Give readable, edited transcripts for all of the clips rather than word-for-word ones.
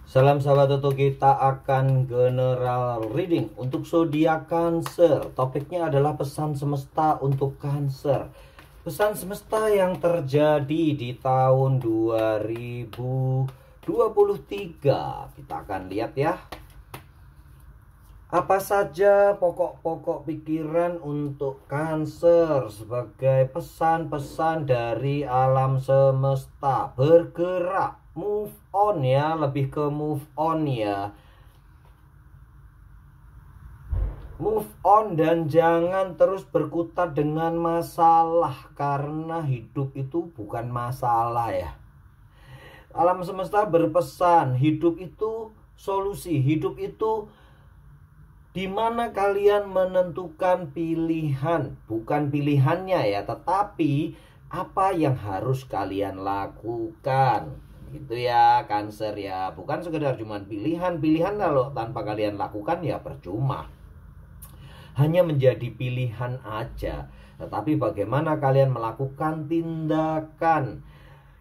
Salam sahabat Toto, kita akan general reading untuk zodiak Cancer. Topiknya adalah pesan semesta untuk Cancer. Pesan semesta yang terjadi di tahun 2023. Kita akan lihat ya. Apa saja pokok-pokok pikiran untuk Cancer sebagai pesan-pesan dari alam semesta. Bergerak, move on ya, lebih ke move on ya. Move on dan jangan terus berkutat dengan masalah, karena hidup itu bukan masalah ya. Alam semesta berpesan, hidup itu solusi, hidup itu dimana kalian menentukan pilihan, bukan pilihannya ya, tetapi apa yang harus kalian lakukan. Gitu ya Cancer ya, bukan sekedar cuman pilihan kalau tanpa kalian lakukan ya percuma. Hanya menjadi pilihan aja, tetapi bagaimana kalian melakukan tindakan.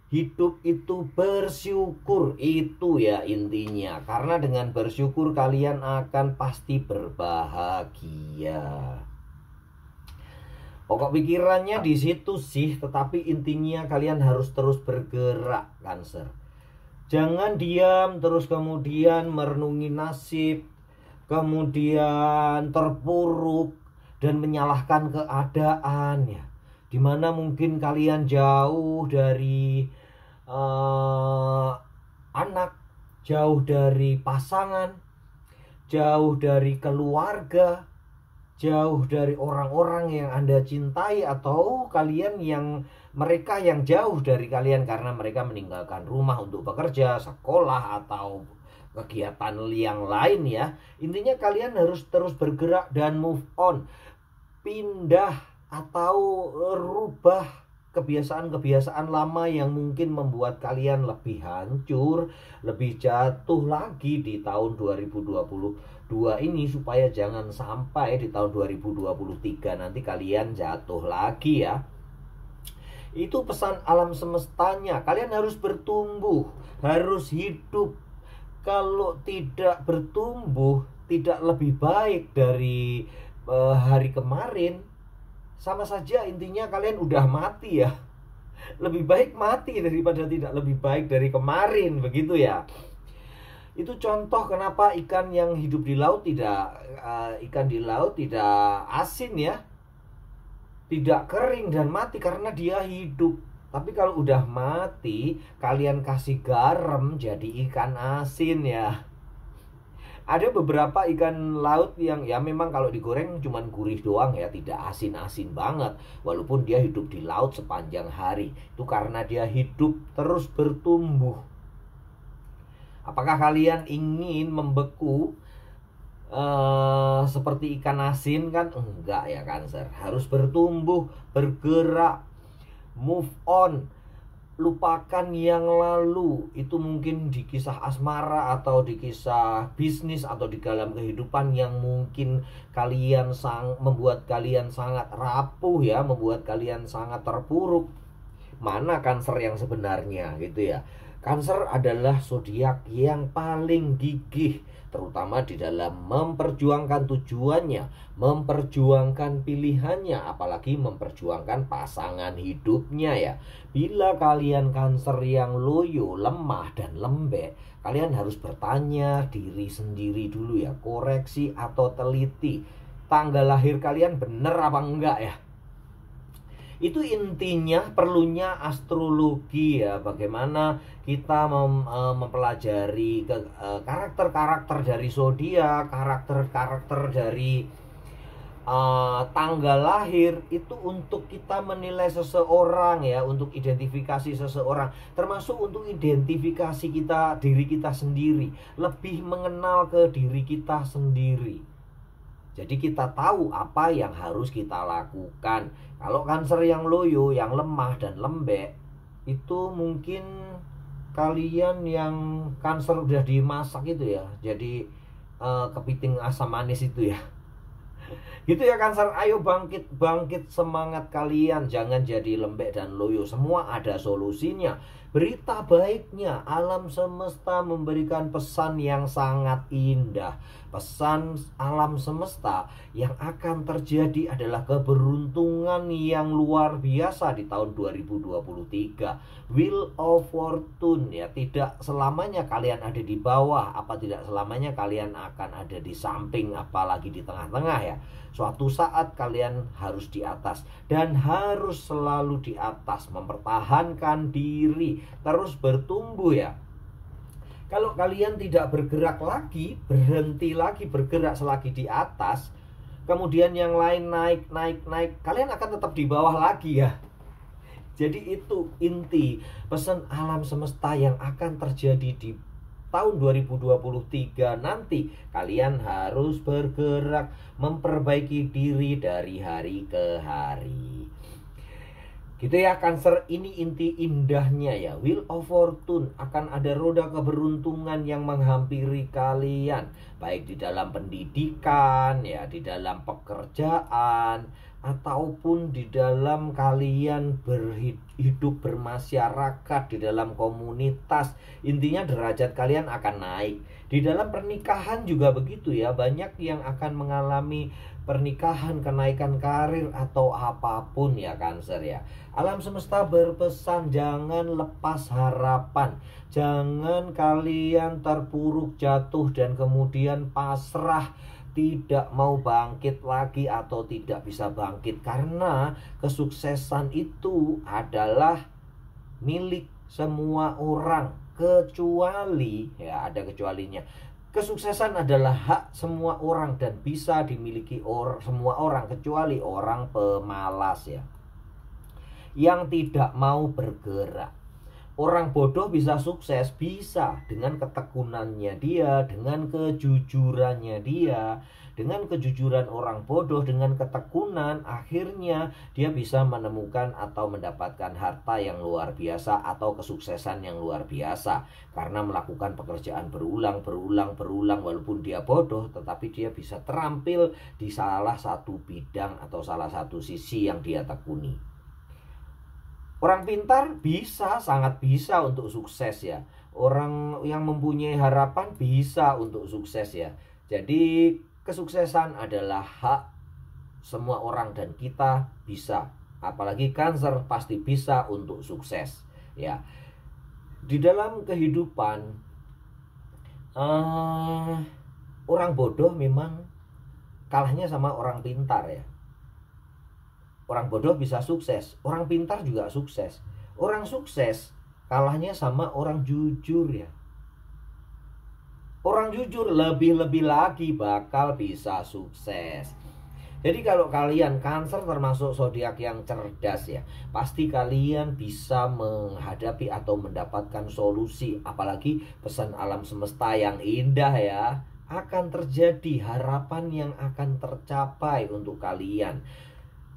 Hidup itu bersyukur, itu ya intinya. Karena dengan bersyukur kalian akan pasti berbahagia. Pokok pikirannya di situ sih, tetapi intinya kalian harus terus bergerak Cancer. Jangan diam terus kemudian merenungi nasib, kemudian terpuruk dan menyalahkan keadaan ya. Dimana mungkin kalian jauh dari anak, jauh dari pasangan, jauh dari keluarga, jauh dari orang-orang yang Anda cintai, atau kalian yang mereka yang jauh dari kalian karena mereka meninggalkan rumah untuk bekerja, sekolah, atau kegiatan yang lain ya. Intinya kalian harus terus bergerak dan move on. Pindah atau rubah kebiasaan-kebiasaan lama yang mungkin membuat kalian lebih hancur, lebih jatuh lagi di tahun 2022 ini, supaya jangan sampai di tahun 2023 nanti kalian jatuh lagi ya. Itu pesan alam semestanya. Kalian harus bertumbuh, harus hidup. Kalau tidak bertumbuh, tidak lebih baik dari hari kemarin, sama saja intinya kalian udah mati ya. Lebih baik mati daripada tidak lebih baik dari kemarin, begitu ya. Itu contoh kenapa ikan yang hidup di laut tidak asin ya, tidak kering dan mati karena dia hidup. Tapi kalau udah mati, kalian kasih garam jadi ikan asin ya. Ada beberapa ikan laut yang ya memang kalau digoreng cuman gurih doang ya, tidak asin-asin banget. Walaupun dia hidup di laut sepanjang hari. Itu karena dia hidup terus bertumbuh. Apakah kalian ingin membeku seperti ikan asin? Kan enggak ya Cancer. Harus bertumbuh, bergerak, move on. Lupakan yang lalu. Itu mungkin di kisah asmara, atau di kisah bisnis, atau di dalam kehidupan yang mungkin kalian membuat kalian sangat rapuh ya, membuat kalian sangat terpuruk. Mana Cancer yang sebenarnya gitu ya. Cancer adalah zodiak yang paling gigih, terutama di dalam memperjuangkan tujuannya, memperjuangkan pilihannya, apalagi memperjuangkan pasangan hidupnya ya. Bila kalian Cancer yang loyo, lemah dan lembek, kalian harus bertanya diri sendiri dulu ya, koreksi atau teliti tanggal lahir kalian bener apa enggak ya. Itu intinya perlunya astrologi ya, bagaimana kita mempelajari karakter-karakter dari zodiak, karakter-karakter dari tanggal lahir itu untuk kita menilai seseorang ya, untuk identifikasi seseorang, termasuk untuk identifikasi diri kita sendiri, lebih mengenal ke diri kita sendiri. Jadi kita tahu apa yang harus kita lakukan. Kalau Cancer yang loyo, yang lemah dan lembek, itu mungkin kalian yang Cancer udah dimasak itu ya, jadi kepiting asam manis itu ya. Gitu ya Cancer, ayo bangkit semangat kalian, jangan jadi lembek dan loyo. Semua ada solusinya. Berita baiknya, alam semesta memberikan pesan yang sangat indah. Pesan alam semesta yang akan terjadi adalah keberuntungan yang luar biasa di tahun 2023. Wheel of Fortune ya, tidak selamanya kalian ada di bawah, apa tidak selamanya kalian akan ada di samping, apalagi di tengah-tengah ya. Suatu saat kalian harus di atas, dan harus selalu di atas, mempertahankan diri, terus bertumbuh ya. Kalau kalian tidak bergerak lagi, berhenti lagi bergerak selagi di atas, kemudian yang lain naik, kalian akan tetap di bawah lagi ya. Jadi itu inti pesan alam semesta yang akan terjadi di tahun 2023 nanti. Kalian harus bergerak, memperbaiki diri dari hari ke hari. Gitu ya Cancer, ini inti indahnya ya. Wheel of Fortune, akan ada roda keberuntungan yang menghampiri kalian, baik di dalam pendidikan ya, di dalam pekerjaan, ataupun di dalam kalian berhidup bermasyarakat, di dalam komunitas. Intinya derajat kalian akan naik. Di dalam pernikahan juga begitu ya. Banyak yang akan mengalami pernikahan, kenaikan karir, atau apapun ya Cancer ya. Alam semesta berpesan jangan lepas harapan. Jangan kalian terpuruk, jatuh, dan kemudian pasrah, tidak mau bangkit lagi atau tidak bisa bangkit. Karena kesuksesan itu adalah milik semua orang, kecuali ya, ada kecualinya. Kesuksesan adalah hak semua orang dan bisa dimiliki semua orang, kecuali orang pemalas ya, yang tidak mau bergerak. Orang bodoh bisa sukses, bisa dengan ketekunannya dia, dengan kejujurannya dia. Dengan kejujuran orang bodoh, dengan ketekunan, akhirnya dia bisa menemukan atau mendapatkan harta yang luar biasa atau kesuksesan yang luar biasa. Karena melakukan pekerjaan berulang, walaupun dia bodoh, tetapi dia bisa terampil di salah satu bidang atau salah satu sisi yang dia tekuni. Orang pintar bisa, sangat bisa untuk sukses ya. Orang yang mempunyai harapan bisa untuk sukses ya. Jadi kesuksesan adalah hak semua orang dan kita bisa. Apalagi Cancer pasti bisa untuk sukses ya. Di dalam kehidupan orang bodoh memang kalahnya sama orang pintar ya. Orang bodoh bisa sukses, orang pintar juga sukses. Orang sukses kalahnya sama orang jujur ya. Orang jujur lebih-lebih lagi bakal bisa sukses. Jadi kalau kalian Cancer termasuk zodiak yang cerdas ya, pasti kalian bisa menghadapi atau mendapatkan solusi. Apalagi pesan alam semesta yang indah ya, akan terjadi harapan yang akan tercapai untuk kalian.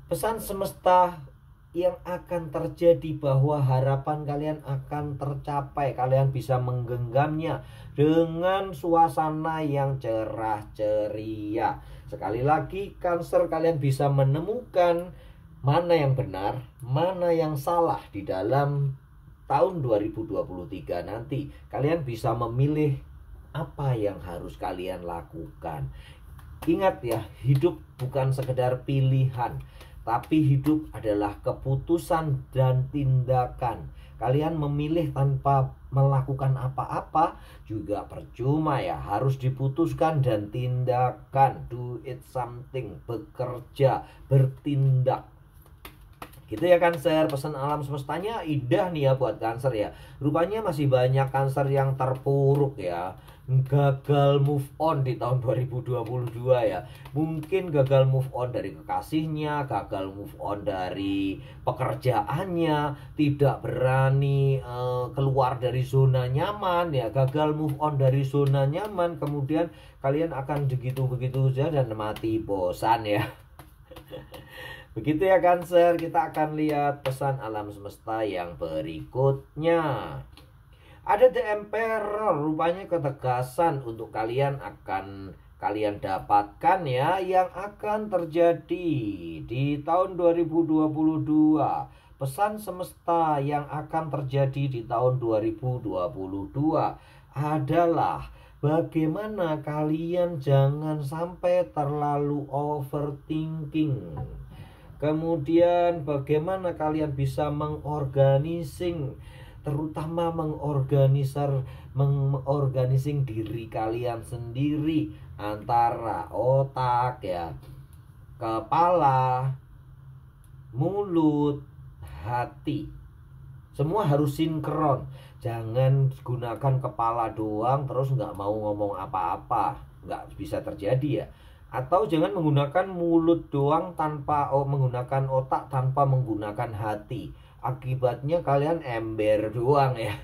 Pesan semesta yang akan terjadi bahwa harapan kalian akan tercapai. Kalian bisa menggenggamnya dengan suasana yang cerah ceria. Sekali lagi Cancer, kalian bisa menemukan mana yang benar, mana yang salah di dalam tahun 2023 nanti. Kalian bisa memilih apa yang harus kalian lakukan. Ingat ya, hidup bukan sekedar pilihan, tapi hidup adalah keputusan dan tindakan. Kalian memilih tanpa melakukan apa-apa juga percuma ya. Harus diputuskan dan tindakan. Do it something. Bekerja, bertindak. Gitu ya Cancer, pesan alam semestanya indah nih ya buat Cancer ya. Rupanya masih banyak Cancer yang terpuruk ya, gagal move on di tahun 2022 ya. Mungkin gagal move on dari kekasihnya, gagal move on dari pekerjaannya, tidak berani keluar dari zona nyaman ya. Gagal move on dari zona nyaman, kemudian kalian akan begitu-begitu saja dan mati bosan ya. Begitu ya Cancer, kita akan lihat pesan alam semesta yang berikutnya. Ada The Emperor, rupanya ketegasan untuk kalian akan kalian dapatkan ya, yang akan terjadi di tahun 2022. pesan semesta yang akan terjadi di tahun 2022 adalah bagaimana kalian jangan sampai terlalu overthinking. Kemudian bagaimana kalian bisa mengorganising, terutama mengorganising diri kalian sendiri antara otak ya, kepala, mulut, hati. Semua harus sinkron. Jangan gunakan kepala doang terus nggak mau ngomong apa-apa. Nggak bisa terjadi ya. Atau jangan menggunakan mulut doang tanpa menggunakan otak, tanpa menggunakan hati. Akibatnya kalian ember doang ya.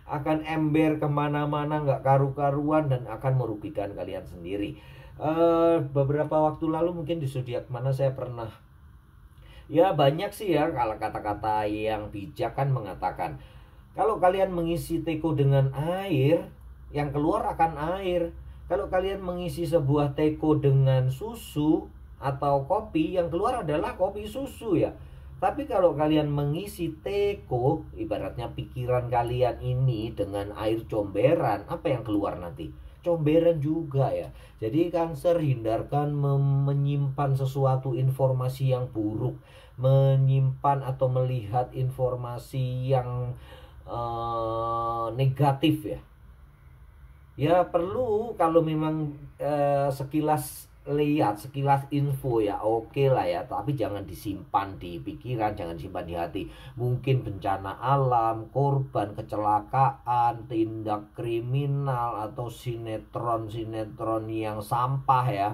Akan ember kemana-mana, nggak karu-karuan, dan akan merugikan kalian sendiri. Beberapa waktu lalu mungkin di zodiak mana saya pernah, ya banyak sih ya, kalau kata-kata yang bijak kan mengatakan, kalau kalian mengisi teko dengan air, yang keluar akan air. Kalau kalian mengisi sebuah teko dengan susu atau kopi, yang keluar adalah kopi susu ya. Tapi kalau kalian mengisi teko, ibaratnya pikiran kalian ini dengan air comberan, apa yang keluar nanti? Comberan juga ya. Jadi Cancer, hindarkan menyimpan sesuatu informasi yang buruk, menyimpan atau melihat informasi yang negatif ya. Ya perlu kalau memang sekilas lihat, sekilas info ya oke lah ya, tapi jangan disimpan di pikiran, jangan disimpan di hati. Mungkin bencana alam, korban kecelakaan, tindak kriminal, atau sinetron-sinetron yang sampah ya,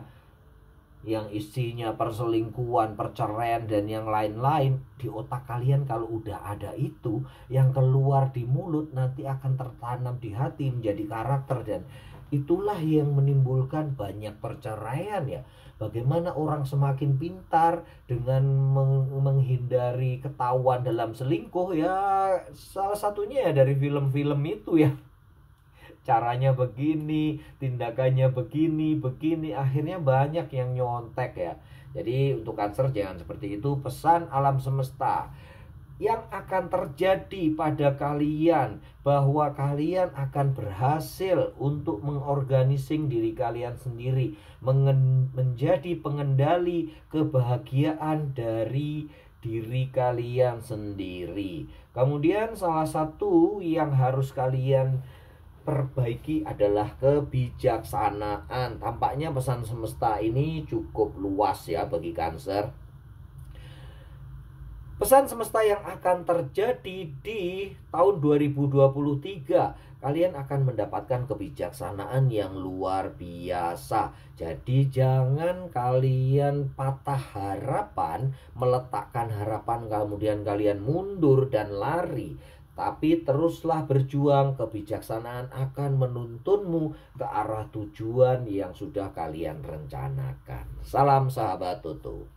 yang isinya perselingkuhan, perceraian, dan yang lain-lain. Di otak kalian kalau udah ada itu, yang keluar di mulut nanti akan tertanam di hati menjadi karakter, dan itulah yang menimbulkan banyak perceraian ya. Bagaimana orang semakin pintar dengan menghindari ketahuan dalam selingkuh ya, salah satunya ya dari film-film itu ya. Caranya begini, tindakannya begini, akhirnya banyak yang nyontek ya. Jadi untuk Cancer jangan seperti itu. Pesan alam semesta yang akan terjadi pada kalian, bahwa kalian akan berhasil untuk mengorganising diri kalian sendiri, menjadi pengendali kebahagiaan dari diri kalian sendiri. Kemudian salah satu yang harus kalian perbaiki adalah kebijaksanaan. Tampaknya pesan semesta ini cukup luas ya bagi Cancer. Pesan semesta yang akan terjadi di tahun 2023, kalian akan mendapatkan kebijaksanaan yang luar biasa. Jadi jangan kalian patah harapan, meletakkan harapan kemudian kalian mundur dan lari. Tapi teruslah berjuang, kebijaksanaan akan menuntunmu ke arah tujuan yang sudah kalian rencanakan. Salam sahabat Tutu.